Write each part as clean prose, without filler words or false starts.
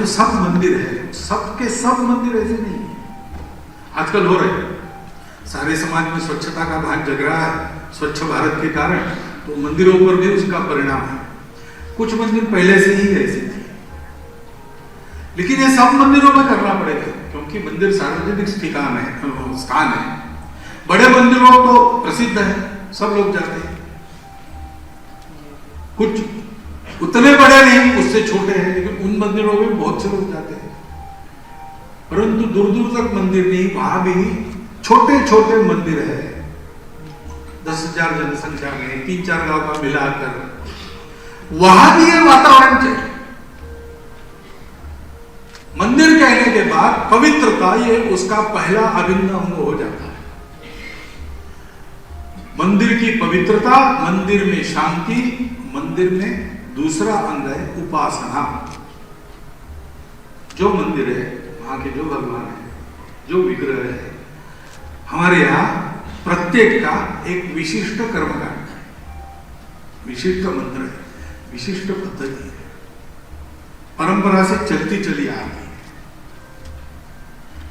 सब मंदिर है, सब के सब मंदिर ऐसे नहीं है। आजकल हो रहे हैं, सारे समाज में स्वच्छता का भान जग रहा है स्वच्छ भारत के कारण, तो मंदिरों पर भी उसका परिणाम है। कुछ मंदिर पहले से ही ऐसे थे, लेकिन ये सब मंदिरों में करना पड़ेगा, क्योंकि मंदिर सार्वजनिक ठिकान है, स्थान है। बड़े मंदिरों तो प्रसिद्ध है, सब लोग जाते हैं। कुछ उतने बड़े नहीं, उससे छोटे हैं, लेकिन उन मंदिरों में बहुत से लोग जाते हैं। परंतु दूर दूर तक मंदिर नहीं, वहां भी छोटे छोटे मंदिर है, 10,000 जनसंख्या में 3-4 गांव का मिलाकर, वहां भी ये वातावरण चाहिए। मंदिर कहने के बाद पवित्रता ये उसका पहला अभिन्न अंग हो जाता है। मंदिर की पवित्रता, मंदिर में शांति, मंदिर में दूसरा अंग है उपासना। जो मंदिर है, वहां के जो भगवान है, जो विग्रह है, हमारे यहां प्रत्येक का एक विशिष्ट कर्मकांड है, विशिष्ट मंत्र है, विशिष्ट पद्धति है, परंपरा से चलती चली आ रही है।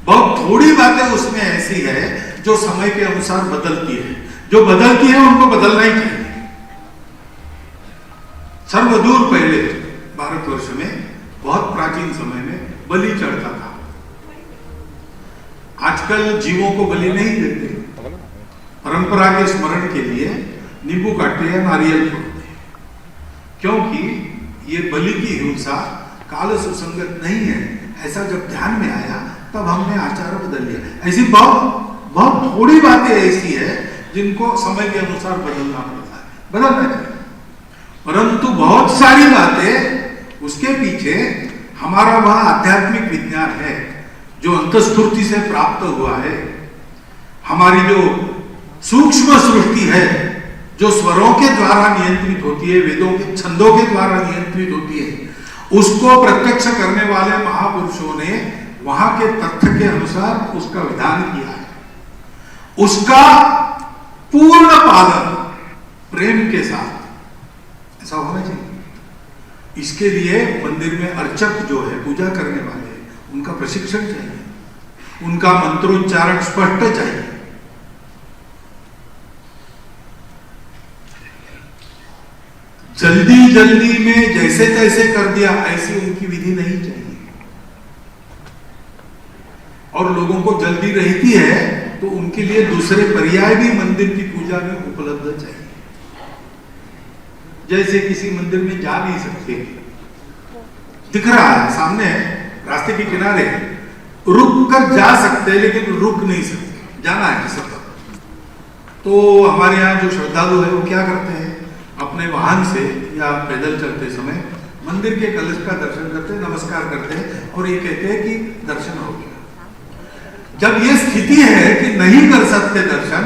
बहुत थोड़ी बातें उसमें ऐसी है जो समय के अनुसार बदलती है, जो बदलती है उनको बदलना ही चाहिए। सर्वदूर पहले भारतवर्ष में बहुत प्राचीन समय में बलि चढ़ता था। आजकल जीवों को बलि नहीं देते, परंपरा के स्मरण के लिए नींबू काटते हैं, नारियल फोड़ते हैं, क्योंकि ये बलि की हिंसा काल सुसंगत नहीं है। ऐसा जब ध्यान में आया तब हमने आचार बदल लिया। ऐसी बहुत थोड़ी बातें ऐसी है जिनको समय के अनुसार बदलना पड़ता है, बदलना चाहिए। परंतु बहुत सारी बातें उसके पीछे हमारा वह आध्यात्मिक विज्ञान है जो अंतस्फूर्ति से प्राप्त हुआ है। हमारी जो सूक्ष्म सृष्टि है, जो स्वरों के द्वारा नियंत्रित होती है, वेदों के छंदों के द्वारा नियंत्रित होती है, उसको प्रत्यक्ष करने वाले महापुरुषों ने वहां के तथ्य के अनुसार उसका विधान किया है। उसका पूर्ण पालन प्रेम के साथ ऐसा होना चाहिए। इसके लिए मंदिर में अर्चक जो है, पूजा करने वाले, उनका प्रशिक्षण चाहिए, उनका मंत्रोच्चारण स्पष्ट चाहिए। जल्दी जल्दी में जैसे तैसे कर दिया, ऐसी उनकी विधि नहीं चाहिए। और लोगों को जल्दी रहती है तो उनके लिए दूसरे पर्याय भी मंदिर की पूजा में उपलब्ध चाहिए। जैसे किसी मंदिर में जा नहीं सकते, दिख रहा है सामने रास्ते के किनारे, रुक कर जा सकते हैं लेकिन रुक नहीं सकते, जाना है सफर। तो हमारे यहाँ जो श्रद्धालु है वो क्या करते हैं, अपने वाहन से या पैदल चलते समय मंदिर के कलश का दर्शन करते हैं, नमस्कार करते हैं और ये कहते हैं कि दर्शन हो गया। जब ये स्थिति है कि नहीं कर सकते दर्शन,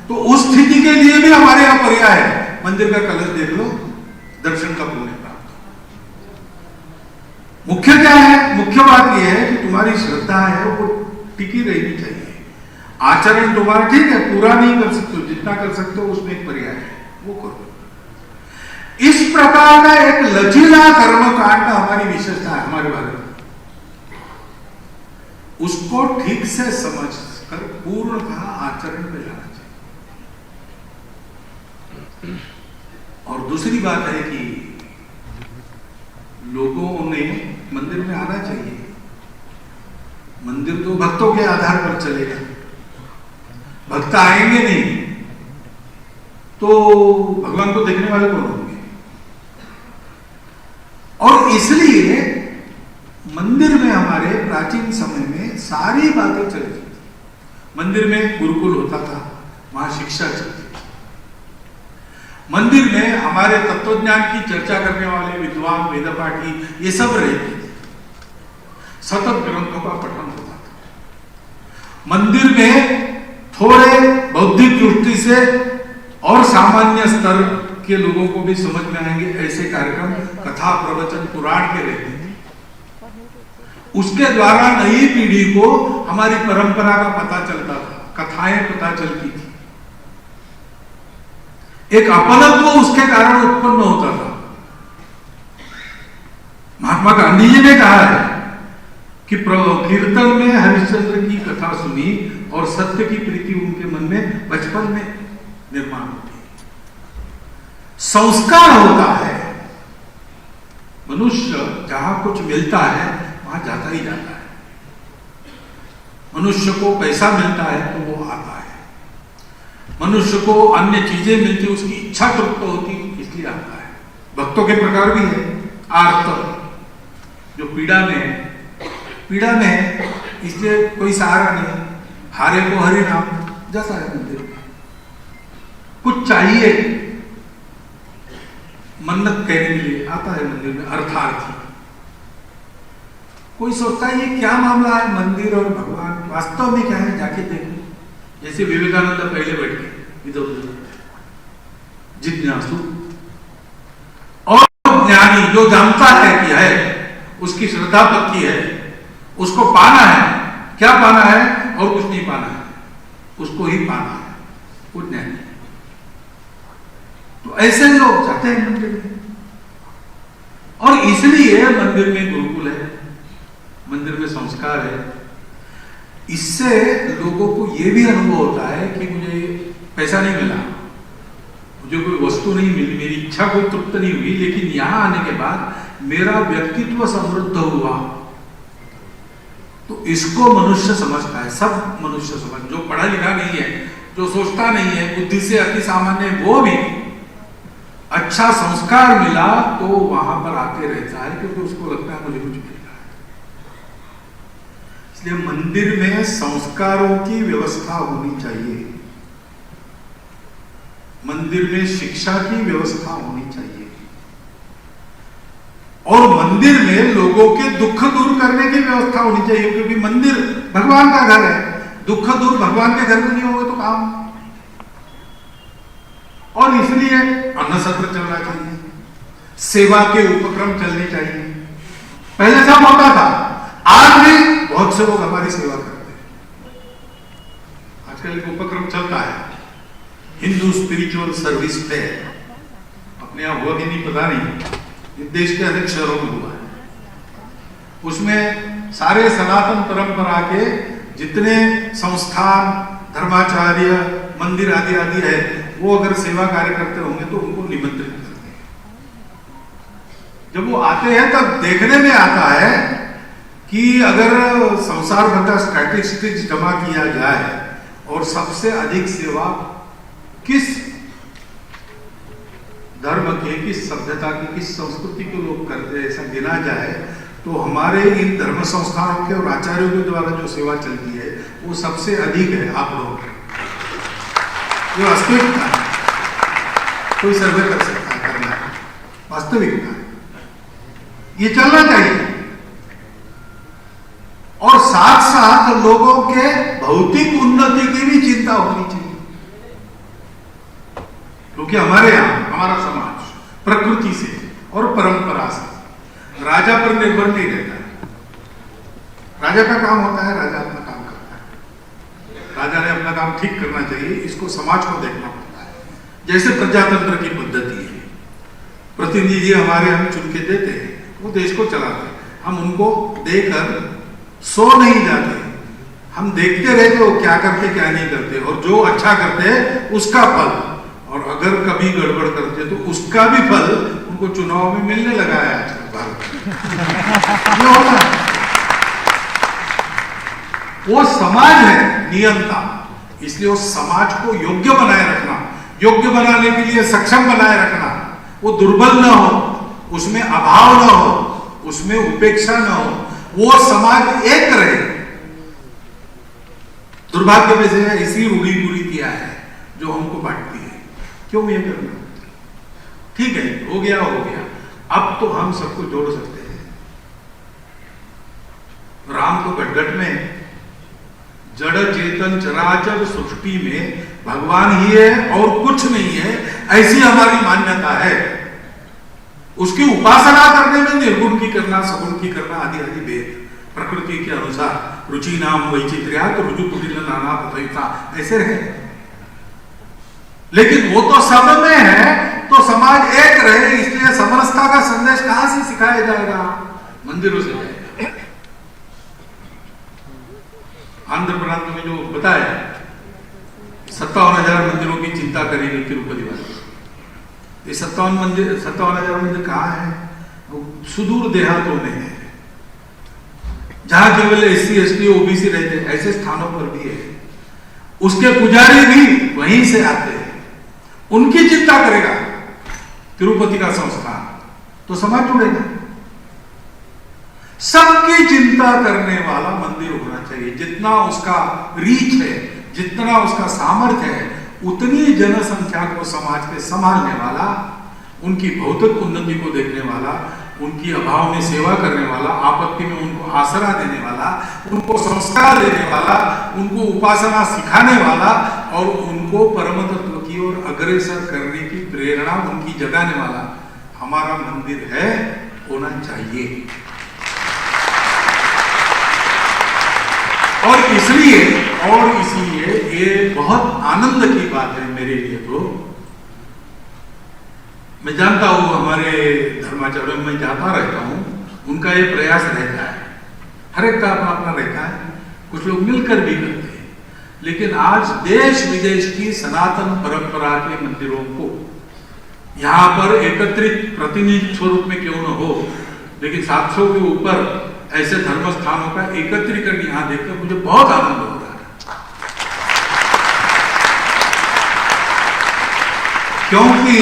तो उस स्थिति के लिए भी हमारे यहाँ पर्याय है, मंदिर का कलश देख लो, दर्शन का पुण्य प्राप्त। मुख्य क्या है, मुख्य बात यह है कि तुम्हारी श्रद्धा है वो टिकी रहनी चाहिए। आचरण तुम्हारा ठीक है, पूरा नहीं कर सकते, जितना कर सकते हो उसमें एक पर्याय है, वो करो। इस प्रकार का एक लचीला कर्मकांड हमारी विशेषता है हमारे भारत में। उसको ठीक से समझ कर पूर्णतः आचरण में लाना चाहिए। और दूसरी बात है कि लोगों ने मंदिर में आना चाहिए। मंदिर तो भक्तों के आधार पर चलेगा, भक्त आएंगे नहीं तो भगवान को देखने वाले कौन होंगे। और इसलिए मंदिर में हमारे प्राचीन समय में सारी बातें चलती थी। मंदिर में गुरुकुल होता था, वहां शिक्षा चलती थी। मंदिर में हमारे तत्वज्ञान की चर्चा करने वाले विद्वान, वेदपाठी, ये सब रहते थे। सतत ग्रंथों का पठन होता था। मंदिर में थोड़े बौद्धिक दृष्टि से और सामान्य स्तर के लोगों को भी समझ में आएंगे ऐसे कार्यक्रम, कथा, प्रवचन, पुराण के रहते थे। उसके द्वारा नई पीढ़ी को हमारी परंपरा का पता चलता था, कथाएं पता चलती थी, एक अपनत्व उसके कारण उत्पन्न होता था। महात्मा गांधी जी ने कहा है कि कीर्तन में हरिश्चंद्र की कथा सुनी और सत्य की प्रीति उनके मन में बचपन में निर्माण होती है। संस्कार होता है। मनुष्य जहां कुछ मिलता है वहां जाता ही जाता है। मनुष्य को पैसा मिलता है तो वो आता है। मनुष्य को अन्य चीजें मिलती, उसकी इच्छा तृप्त होती इसलिए आता है। भक्तों के प्रकार भी है। आर्त, जो पीड़ा में है इसलिए कोई सहारा नहीं, हारे को हरि नाम जाता है मंदिर में। कुछ चाहिए मन्नत कहने के लिए आता है मंदिर में अर्थार्थी। कोई सोचता है ये क्या मामला है मंदिर और भगवान, वास्तव में क्या है जाके देखो। जैसे विवेकानंद पहले बैठ के इधर उधर जिज्ञासु और ज्ञानी जो जानता है कि है, उसकी श्रद्धा पक्की है, उसको पाना है। क्या पाना है और कुछ नहीं पाना है, उसको ही पाना है, वो ज्ञानी। तो ऐसे लोग जाते हैं मंदिर में। और इसलिए मंदिर में गुरुकुल है, मंदिर में संस्कार है। इससे लोगों को यह भी अनुभव होता है कि मुझे पैसा नहीं मिला, मुझे कोई वस्तु नहीं मिली, मेरी इच्छा कोई तृप्त नहीं हुई, लेकिन यहां आने के बाद मेरा व्यक्तित्व समृद्ध हुआ। तो इसको मनुष्य समझता है, सब मनुष्य समझ, जो पढ़ा लिखा नहीं है, जो सोचता नहीं है, बुद्धि से अति सामान्य, वो भी अच्छा संस्कार मिला तो वहां पर आके रहता है, क्योंकि उसको लगता है मुझे कुछ मिल रहा है। इसलिए मंदिर में संस्कारों की व्यवस्था होनी चाहिए, मंदिर में शिक्षा की व्यवस्था होनी चाहिए, और मंदिर में लोगों के दुख दूर करने की व्यवस्था होनी चाहिए, क्योंकि मंदिर भगवान का घर है। दुख दूर भगवान के घर में नहीं होगा तो काम। और इसलिए अन्न सत्र चलना चाहिए, सेवा के उपक्रम चलने चाहिए। पहले सब होता था, आज भी बहुत से लोग हमारी सेवा करते हैं। आजकल एक उपक्रम चलता है, हिंदू स्पिरिचुअल सर्विस पे, अपने यहां हुआ कि नहीं पता नहीं, देश के अनेक शहरों में हुआ है। उसमें सारे सनातन परंपरा के जितने संस्थान, धर्माचार्य, मंदिर आदि आदि है, वो अगर सेवा कार्य करते होंगे तो उनको निमंत्रित करते हैं। जब वो आते हैं तब देखने में आता है कि अगर संसार भर का स्टैटिस्टिक्स जमा किया जाए और सबसे अधिक सेवा किस धर्म के, किस सभ्यता की, किस संस्कृति के लोग करते हैं, ऐसा गिना जाए तो हमारे इन धर्म संस्थानों के और आचार्यों के द्वारा जो सेवा चलती है वो सबसे अधिक है। आप लोग ये वास्तविकता है, कोई सर्वे कर सकता है, करना है, वास्तविकता है, ये चलना चाहिए। और साथ साथ लोगों के भौतिक उन्नति की भी चिंता होनी चाहिए, क्योंकि हमारे यहां हमारा समाज प्रकृति से और परंपरा से राजा पर निर्भर नहीं रहता है। राजा का काम होता है, राजा अपना काम करता है, राजा ने अपना काम ठीक करना चाहिए, इसको समाज को देखना पड़ता है। जैसे प्रजातंत्र की पद्धति है, प्रतिनिधि हमारे हम चुन के देते हैं, वो देश को चलाते हैं, हम उनको देकर सो नहीं जाते, हम देखते रहते वो क्या करते क्या नहीं करते, और जो अच्छा करते उसका फल, और अगर कभी गड़बड़ करते तो उसका भी फल उनको चुनाव में मिलने लगा है आजकल भारत में। होता है, वो समाज है नियंता, इसलिए उस समाज को योग्य बनाए रखना, योग्य बनाने के लिए सक्षम बनाए रखना, वो दुर्बल ना हो, उसमें अभाव ना हो, उसमें उपेक्षा ना हो, वो समाज एक रहे। दुर्भाग्य में से इसी रूढ़ी बुरी है जो हमको बांटती है। क्यों ये करना? ठीक है, हो गया, अब तो हम सबको जोड़ सकते हैं। राम को गटगट में जड़ चेतन चराचर सृष्टि में भगवान ही है और कुछ नहीं है, ऐसी हमारी मान्यता है। उसकी उपासना करने में निर्गुण की करना, सगुण की करना आदि आदि भेद प्रकृति के अनुसार रुचि नाम वैचित्र्यात् रुजु कुटिल नाना तथैता ऐसे रहे। लेकिन वो तो सब में है, तो समाज एक रहे, इसलिए समरसता का संदेश कहां से सिखाया जाएगा? मंदिरों से जाएगा। आंध्र प्रांत में जो बताया 57,000 मंदिरों की चिंता करेगी तिरुपति वाले। ये 57,000 मंदिर कहाँ है? वो सुदूर देहातों में है, जहां केवल SC ST OBC रहते हैं, ऐसे स्थानों पर भी है। उसके पुजारी भी वहीं से आते हैं, उनकी चिंता करेगा तिरुपति का संस्थान, तो समाज जुड़ेगा। सबकी चिंता करने वाला मंदिर होना चाहिए। जितना उसका रीच है, जितना उसका सामर्थ्य है, उतनी जनसंख्या को समाज के संभालने वाला, उनकी भौतिक उन्नति को देखने वाला, उनकी अभाव में सेवा करने वाला, आपत्ति में उनको आसरा देने वाला, उनको संस्कार देने वाला, उनको उपासना सिखाने वाला और उनको परम तत्व की ओर अग्रसर करने की प्रेरणा उनकी जगाने वाला हमारा मंदिर है, होना चाहिए। और इसलिए ये बहुत आनंद की बात है मेरे लिए। तो मैं जानता हूं हमारे धर्माचार्यों में जाता रहता हूं, उनका ये प्रयास रहता है, हर एक का अपना अपना रहता है, कुछ लोग मिलकर भी करते हैं। लेकिन आज देश विदेश की सनातन परंपरा के मंदिरों को यहां पर एकत्रित प्रतिनिधि स्वरूप में क्यों न हो, लेकिन 700 के ऊपर ऐसे धर्म स्थानों का एकत्रीकरण यहां देखकर मुझे बहुत आनंद हो रहा है। क्योंकि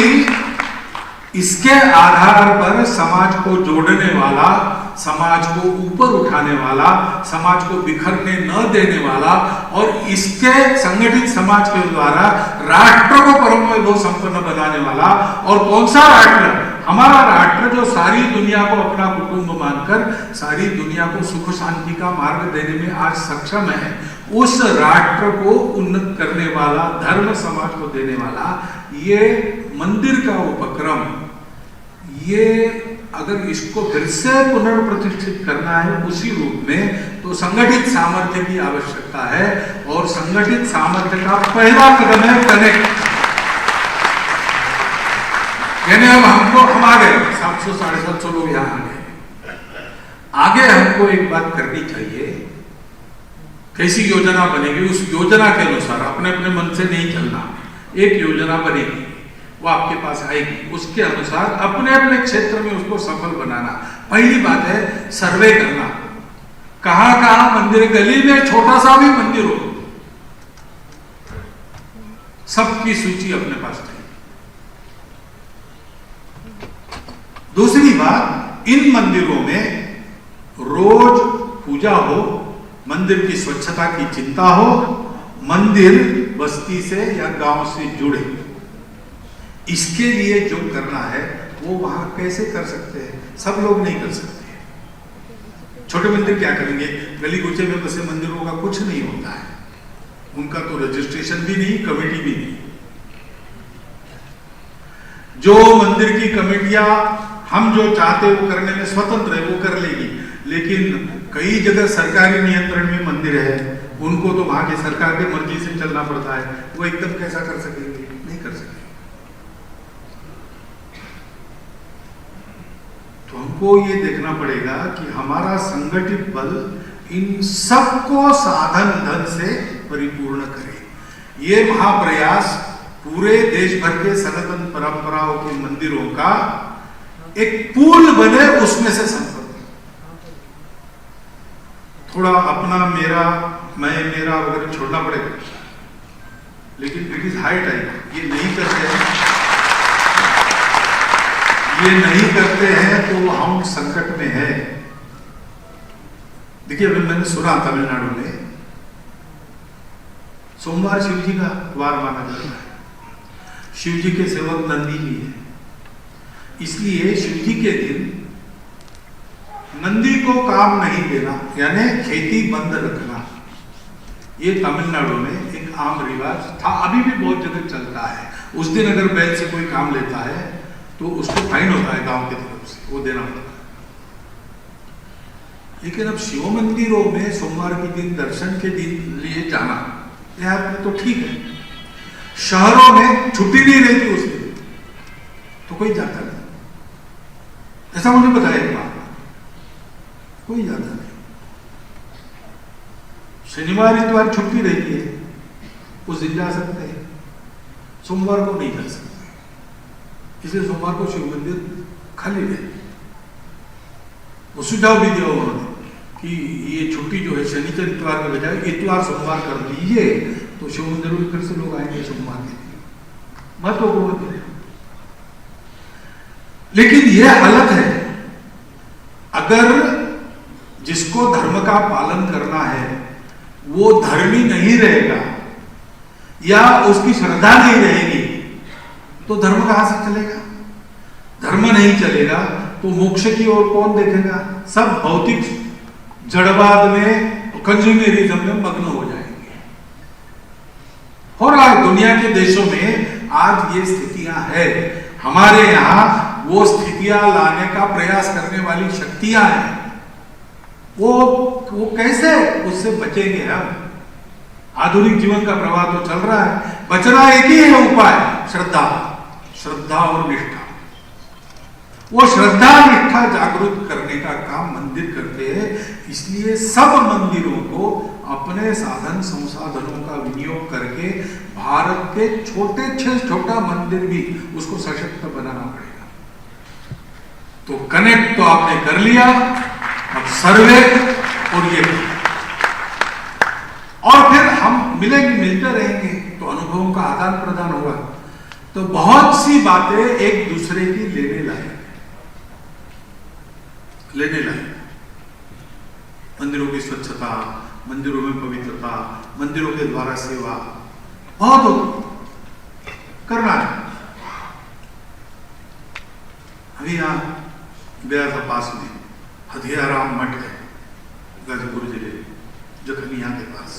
इसके आधार पर समाज को जोड़ने वाला, समाज को ऊपर उठाने वाला, समाज को बिखरने न देने वाला और इसके संगठित समाज के द्वारा राष्ट्र को परम वैभव संपन्न बनाने वाला। और कौन सा राष्ट्र? हमारा राष्ट्र जो सारी दुनिया को अपना कुटुंब मानकर सारी दुनिया को सुख शांति का मार्ग देने में आज सक्षम है, उस राष्ट्र को उन्नत करने वाला, धर्म समाज को देने वाला ये मंदिर का उपक्रम, ये अगर इसको फिर से पुनर्प्रतिष्ठित करना है उसी रूप में, तो संगठित सामर्थ्य की आवश्यकता है। और संगठित सामर्थ्य का पहला कदम है कनेक्ट। यानी अब हम आ गए 700 साढ़े 700 लोग यहां आ गए। आगे हमको एक बात करनी चाहिए, कैसी योजना बनेगी, उस योजना के अनुसार अपने अपने मन से नहीं चलना। एक योजना बनेगी, वो आपके पास आएगी, उसके अनुसार अपने अपने क्षेत्र में उसको सफल बनाना। पहली बात है सर्वे करना, कहां कहां मंदिर, गली में छोटा सा भी मंदिर हो, सबकी सूची अपने पास चाहिए। दूसरी बात, इन मंदिरों में रोज पूजा हो, मंदिर की स्वच्छता की चिंता हो, मंदिर बस्ती से या गांव से जुड़े। इसके लिए जो करना है वो वहां कैसे कर सकते हैं? सब लोग नहीं कर सकते। छोटे मंदिर क्या करेंगे? गली गुचे में बसे मंदिरों का कुछ नहीं होता है, उनका तो रजिस्ट्रेशन भी नहीं, कमेटी भी नहीं। जो मंदिर की कमेटियां हम जो चाहते वो करने में स्वतंत्र है, वो कर लेगी। लेकिन कई जगह सरकारी नियंत्रण में मंदिर है, उनको तो वहां की सरकार की मर्जी से चलना पड़ता है, वो एकदम कैसा कर सकेंगे? नहीं कर सकेंगे। तो हमको ये देखना पड़ेगा कि हमारा संगठित बल इन सबको साधन धन से परिपूर्ण करे। ये महाप्रयास पूरे देश भर के सनातन परंपराओं के मंदिरों का एक पुल बने, उसमें से संपर्क। थोड़ा अपना मेरा, मैं मेरा वगैरह छोड़ना पड़ेगा, लेकिन इट इज हाई टाइम। ये नहीं करते हैं तो हम संकट में है। देखिए अभी मैंने सुना तमिलनाडु में सोमवार शिव जी का वार माना जाता है, शिव जी के सेवक नंदी जी है, इसलिए शिव जी के दिन नंदी को काम नहीं देना, यानी खेती बंद रखना, ये तमिलनाडु में एक आम रिवाज था, अभी भी बहुत जगह चलता है। उस दिन अगर बैल से कोई काम लेता है तो उसको फाइन होता है गांव की तरफ से, वो देना होता है। लेकिन अब शिव मंदिरों में सोमवार के दिन दर्शन के दिन लिए जाना यहाँ पे तो ठीक है, शहरों में छुट्टी नहीं रहती उस दिन, तो कोई जाता नहीं। ऐसा मुझे बताया एक बात, कोई जाता नहीं। शनिवार इतवार छुट्टी रहती है, उस दिन जा सकते हैं, सोमवार को नहीं जा सकते। इसलिए सोमवार को शिव मंदिर खाली रहे। वो सुझाव भी दिया उन्होंने कि ये छुट्टी जो है शनिचर इतवार के बजाय इतवार सोमवार कर दीजिए, तो शिव मंदिर में फिर से लोग आएंगे सोमवार के दिन। महत्वपूर्ण है। लेकिन यह हालत है, अगर जिसको धर्म का पालन करना है वो धर्मी नहीं रहेगा या उसकी श्रद्धा नहीं रहेगी, तो धर्म कहां से चलेगा? धर्म नहीं चलेगा तो मोक्ष की ओर कौन देखेगा? सब भौतिक जड़वाद में, कंज्यूमरिज्म में मग्न हो जाएंगे। हो रहा है दुनिया के देशों में, आज ये स्थितियां है। हमारे यहां वो स्थितियां लाने का प्रयास करने वाली शक्तियां हैं। वो कैसे उससे बचेंगे? हम आधुनिक जीवन का प्रवाह तो चल रहा है, बचना एक ही है उपाय, श्रद्धा, श्रद्धा और निष्ठा। वो श्रद्धा निष्ठा जागृत करने का काम मंदिर करते हैं। इसलिए सब मंदिरों को अपने साधन संसाधनों का विनियोग करके भारत के छोटा मंदिर भी उसको सशक्त बनाना पड़ेगा। तो कनेक्ट तो आपने कर लिया, अब सर्वे और ये, और फिर हम मिलते रहेंगे तो अनुभवों का आदान प्रदान होगा। तो बहुत सी बातें एक दूसरे की लेने लायक। मंदिरों की स्वच्छता, मंदिरों में पवित्रता, मंदिरों के द्वारा सेवा, बहुत करना है। अभी यहां गया था पास में हथियाराम मठ है, गाजीपुर जिले जखनिया के पास।